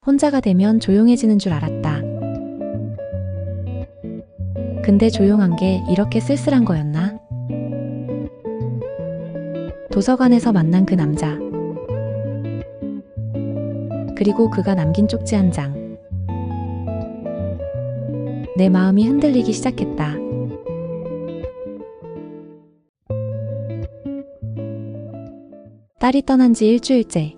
혼자가 되면 조용해지는 줄 알았다. 근데 조용한 게 이렇게 쓸쓸한 거였나? 도서관에서 만난 그 남자. 그리고 그가 남긴 쪽지 한 장. 내 마음이 흔들리기 시작했다. 딸이 떠난 지 일주일째.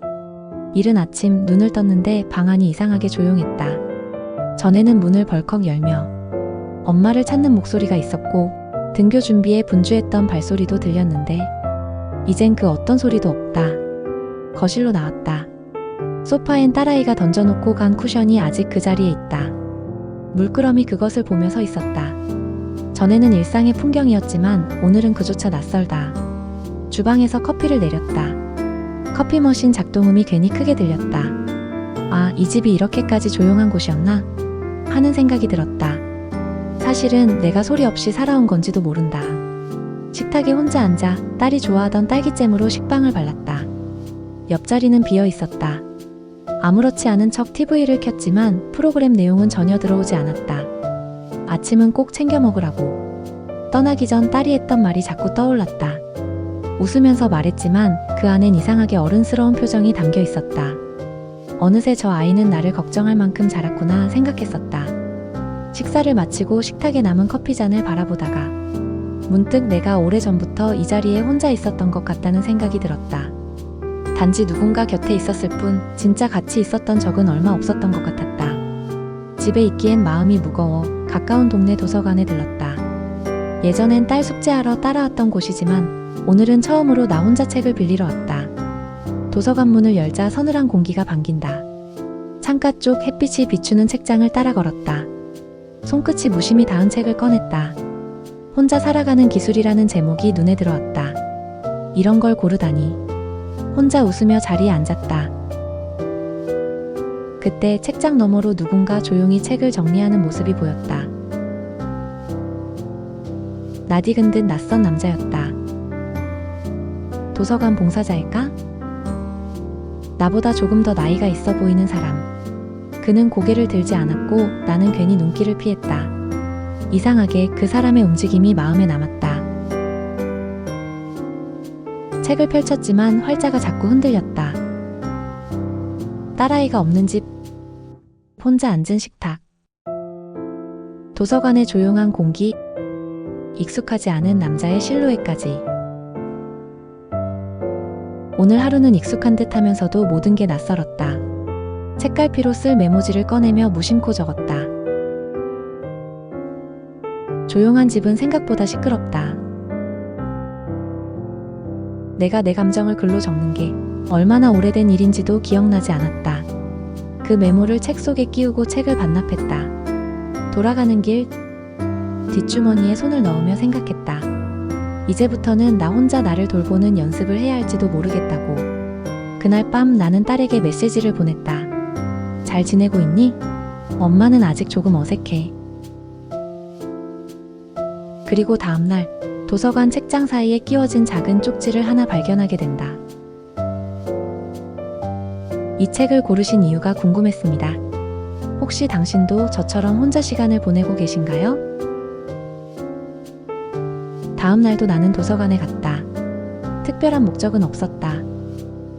이른 아침 눈을 떴는데 방 안이 이상하게 조용했다. 전에는 문을 벌컥 열며 엄마를 찾는 목소리가 있었고 등교 준비에 분주했던 발소리도 들렸는데 이젠 그 어떤 소리도 없다. 거실로 나왔다. 소파엔 딸아이가 던져놓고 간 쿠션이 아직 그 자리에 있다. 물끄러미 그것을 보며 서 있었다. 전에는 일상의 풍경이었지만 오늘은 그조차 낯설다. 주방에서 커피를 내렸다. 커피 머신 작동음이 괜히 크게 들렸다. 아, 이 집이 이렇게까지 조용한 곳이었나? 하는 생각이 들었다. 사실은 내가 소리 없이 살아온 건지도 모른다. 식탁에 혼자 앉아 딸이 좋아하던 딸기잼으로 식빵을 발랐다. 옆자리는 비어 있었다. 아무렇지 않은 척 TV를 켰지만 프로그램 내용은 전혀 들어오지 않았다. 아침은 꼭 챙겨 먹으라고. 떠나기 전 딸이 했던 말이 자꾸 떠올랐다. 웃으면서 말했지만 그 안엔 이상하게 어른스러운 표정이 담겨 있었다. 어느새 저 아이는 나를 걱정할 만큼 자랐구나 생각했었다. 식사를 마치고 식탁에 남은 커피잔을 바라보다가 문득 내가 오래전부터 이 자리에 혼자 있었던 것 같다는 생각이 들었다. 단지 누군가 곁에 있었을 뿐 진짜 같이 있었던 적은 얼마 없었던 것 같았다. 집에 있기엔 마음이 무거워 가까운 동네 도서관에 들렀다. 예전엔 딸 숙제하러 따라왔던 곳이지만 오늘은 처음으로 나 혼자 책을 빌리러 왔다. 도서관 문을 열자 서늘한 공기가 반긴다. 창가 쪽 햇빛이 비추는 책장을 따라 걸었다. 손끝이 무심히 닿은 책을 꺼냈다. 혼자 살아가는 기술이라는 제목이 눈에 들어왔다. 이런 걸 고르다니. 혼자 웃으며 자리에 앉았다. 그때 책장 너머로 누군가 조용히 책을 정리하는 모습이 보였다. 낯익은 듯 낯선 남자였다. 도서관 봉사자일까? 나보다 조금 더 나이가 있어 보이는 사람. 그는 고개를 들지 않았고 나는 괜히 눈길을 피했다. 이상하게 그 사람의 움직임이 마음에 남았다. 책을 펼쳤지만 활자가 자꾸 흔들렸다. 딸아이가 없는 집, 혼자 앉은 식탁. 도서관의 조용한 공기, 익숙하지 않은 남자의 실루엣까지. 오늘 하루는 익숙한 듯 하면서도 모든 게 낯설었다. 책갈피로 쓸 메모지를 꺼내며 무심코 적었다. 조용한 집은 생각보다 시끄럽다. 내가 내 감정을 글로 적는 게 얼마나 오래된 일인지도 기억나지 않았다. 그 메모를 책 속에 끼우고 책을 반납했다. 돌아가는 길, 뒷주머니에 손을 넣으며 생각했다. 이제부터는 나 혼자 나를 돌보는 연습을 해야 할지도 모르겠다고. 그날 밤 나는 딸에게 메시지를 보냈다. 잘 지내고 있니? 엄마는 아직 조금 어색해. 그리고 다음날 도서관 책장 사이에 끼워진 작은 쪽지를 하나 발견하게 된다. 이 책을 고르신 이유가 궁금했습니다. 혹시 당신도 저처럼 혼자 시간을 보내고 계신가요? 다음 날도 나는 도서관에 갔다. 특별한 목적은 없었다.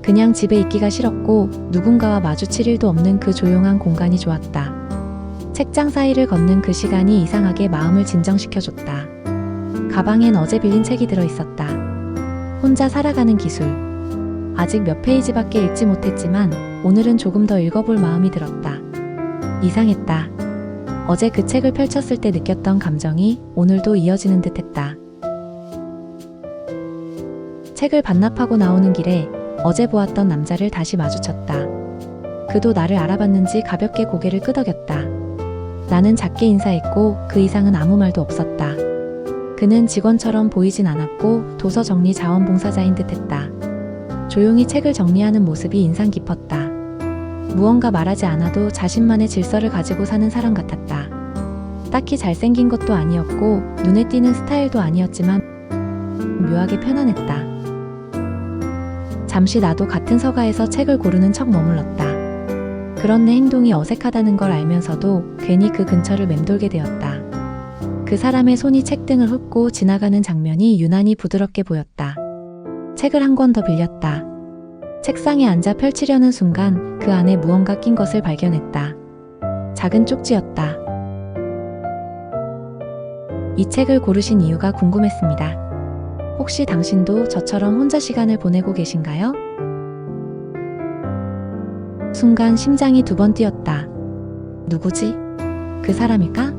그냥 집에 있기가 싫었고 누군가와 마주칠 일도 없는 그 조용한 공간이 좋았다. 책장 사이를 걷는 그 시간이 이상하게 마음을 진정시켜줬다. 가방엔 어제 빌린 책이 들어있었다. 혼자 살아가는 기술. 아직 몇 페이지밖에 읽지 못했지만 오늘은 조금 더 읽어볼 마음이 들었다. 이상했다. 어제 그 책을 펼쳤을 때 느꼈던 감정이 오늘도 이어지는 듯했다. 책을 반납하고 나오는 길에 어제 보았던 남자를 다시 마주쳤다. 그도 나를 알아봤는지 가볍게 고개를 끄덕였다. 나는 작게 인사했고 그 이상은 아무 말도 없었다. 그는 직원처럼 보이진 않았고 도서 정리 자원봉사자인 듯했다. 조용히 책을 정리하는 모습이 인상 깊었다. 무언가 말하지 않아도 자신만의 질서를 가지고 사는 사람 같았다. 딱히 잘생긴 것도 아니었고 눈에 띄는 스타일도 아니었지만 묘하게 편안했다. 잠시 나도 같은 서가에서 책을 고르는 척 머물렀다. 그런 내 행동이 어색하다는 걸 알면서도 괜히 그 근처를 맴돌게 되었다. 그 사람의 손이 책등을 훑고 지나가는 장면이 유난히 부드럽게 보였다. 책을 한 권 더 빌렸다. 책상에 앉아 펼치려는 순간 그 안에 무언가 낀 것을 발견했다. 작은 쪽지였다. 이 책을 고르신 이유가 궁금했습니다. 혹시 당신도 저처럼 혼자 시간을 보내고 계신가요? 순간 심장이 2번 뛰었다. 누구지? 그 사람일까?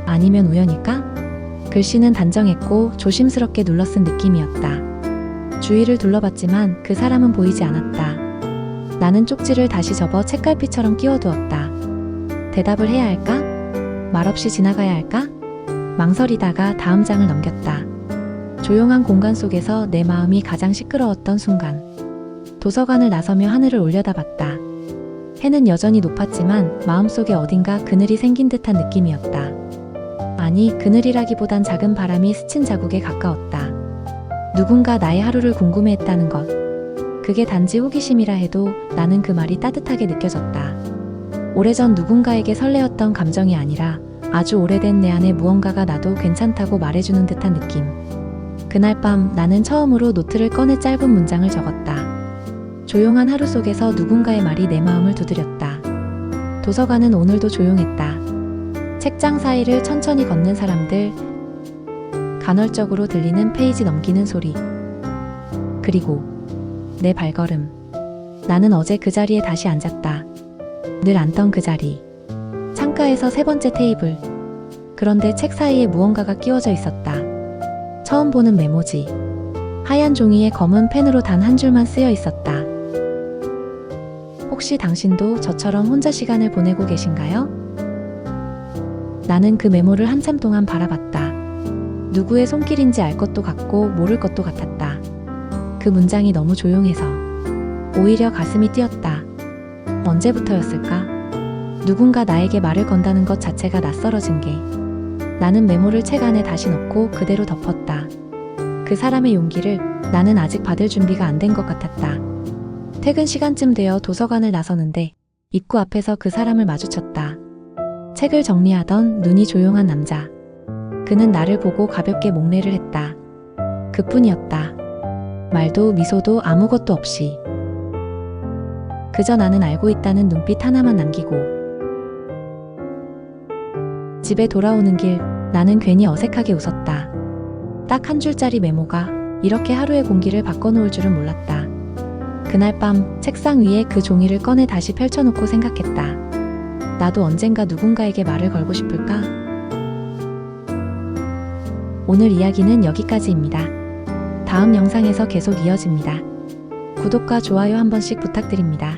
아니면 우연일까? 글씨는 단정했고 조심스럽게 눌러쓴 느낌이었다. 주위를 둘러봤지만 그 사람은 보이지 않았다. 나는 쪽지를 다시 접어 책갈피처럼 끼워두었다. 대답을 해야 할까? 말없이 지나가야 할까? 망설이다가 다음 장을 넘겼다. 조용한 공간 속에서 내 마음이 가장 시끄러웠던 순간. 도서관을 나서며 하늘을 올려다봤다. 해는 여전히 높았지만 마음속에 어딘가 그늘이 생긴 듯한 느낌이었다. 아니, 그늘이라기보단 작은 바람이 스친 자국에 가까웠다. 누군가 나의 하루를 궁금해했다는 것. 그게 단지 호기심이라 해도 나는 그 말이 따뜻하게 느껴졌다. 오래전 누군가에게 설레었던 감정이 아니라 아주 오래된 내 안에 무언가가 나도 괜찮다고 말해주는 듯한 느낌. 그날 밤 나는 처음으로 노트를 꺼내 짧은 문장을 적었다. 조용한 하루 속에서 누군가의 말이 내 마음을 두드렸다. 도서관은 오늘도 조용했다. 책장 사이를 천천히 걷는 사람들, 간헐적으로 들리는 페이지 넘기는 소리. 그리고 내 발걸음. 나는 어제 그 자리에 다시 앉았다. 늘 앉던 그 자리. 창가에서 3번째 테이블. 그런데 책 사이에 무언가가 끼워져 있었다. 처음 보는 메모지. 하얀 종이에 검은 펜으로 단 한 줄만 쓰여 있었다. 혹시 당신도 저처럼 혼자 시간을 보내고 계신가요? 나는 그 메모를 한참 동안 바라봤다. 누구의 손길인지 알 것도 같고 모를 것도 같았다. 그 문장이 너무 조용해서 오히려 가슴이 뛰었다. 언제부터였을까? 누군가 나에게 말을 건다는 것 자체가 낯설어진 게. 나는 메모를 책 안에 다시 넣고 그대로 덮었다. 그 사람의 용기를 나는 아직 받을 준비가 안 된 것 같았다. 퇴근 시간쯤 되어 도서관을 나서는데 입구 앞에서 그 사람을 마주쳤다. 책을 정리하던 눈이 조용한 남자. 그는 나를 보고 가볍게 목례를 했다. 그뿐이었다. 말도 미소도 아무것도 없이. 그저 나는 알고 있다는 눈빛 하나만 남기고. 집에 돌아오는 길 나는 괜히 어색하게 웃었다. 딱 한 줄짜리 메모가 이렇게 하루의 공기를 바꿔놓을 줄은 몰랐다. 그날 밤 책상 위에 그 종이를 꺼내 다시 펼쳐놓고 생각했다. 나도 언젠가 누군가에게 말을 걸고 싶을까? 오늘 이야기는 여기까지입니다. 다음 영상에서 계속 이어집니다. 구독과 좋아요 한 번씩 부탁드립니다.